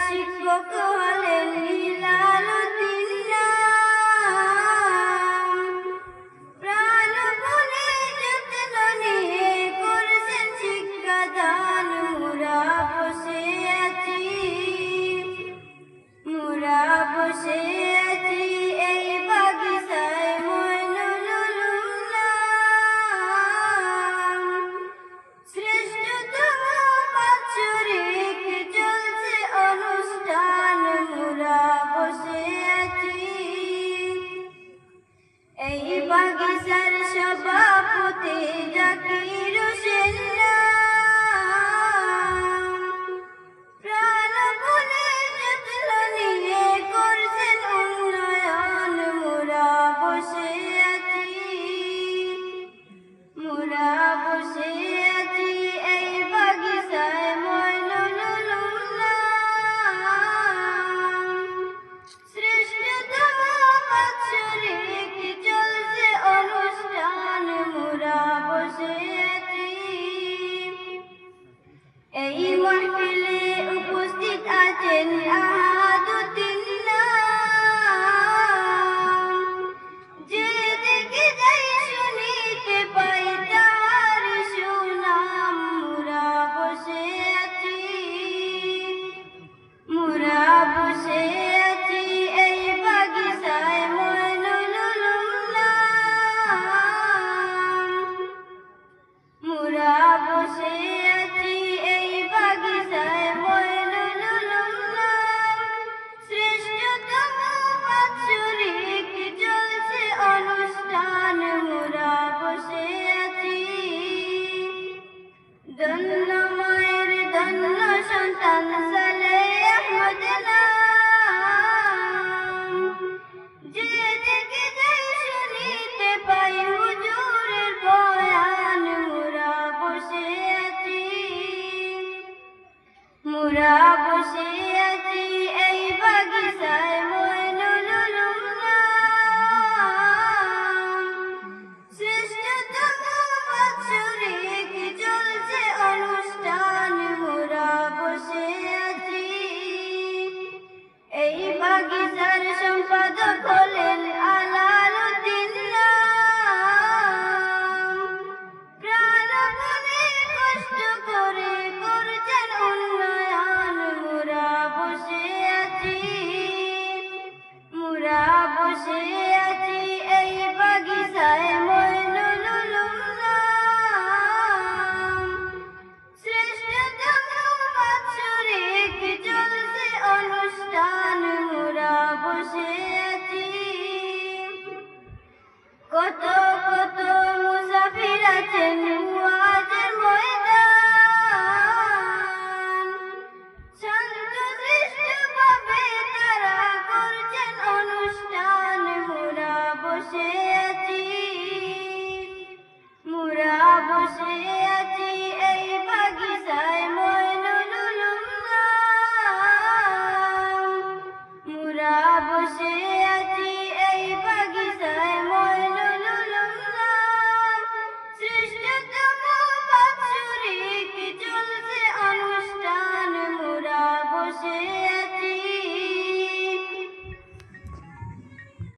শিক্ষক হলেন হিলালুদ্দিন নাম। প্রাণপণে যত্ন নিয়ে করছেন শিক্ষাদান। মোরা বসে আছি এই বাগিচায় মইনুল উলুম নাম। শ্রেষ্ঠতম বাৎসরিক চলছে অনুষ্ঠান। মোরা বসে আছি এই বাগিচার সভাপতি জাকির হোসেন নাম। প্রাণপণে যত্ন নিয়ে করছেন উন্নয়ন। মোরা বসে আছি এই বাগিচায় মইনুল উলুম নাম। শ্রেষ্ঠতম বাৎসরিক চলছে অনুষ্ঠান। মোরা বসে আছি এই মাহফিলে উপস্থিত আছেন আহাদুদ্দিন নাম। যেদিকে যাই শুনিতে পাই তার সুনাম। মোরা বসে আছি এই বাগিচায় মইনুল উলুম নাম। মোরা বসে আছি এই বাগিচায় মইনুল উলুম নাম। শ্রেষ্ঠতম বাৎসরিক চলছে অনুষ্ঠান। মোরা বসে আছি ধন্য মায়ের ধন্য সন্তান সালেহ আহমদ নাম। যেদিকে যাই শুনিতে পাই হুজুরের বয়ান। মোরা বসে আছি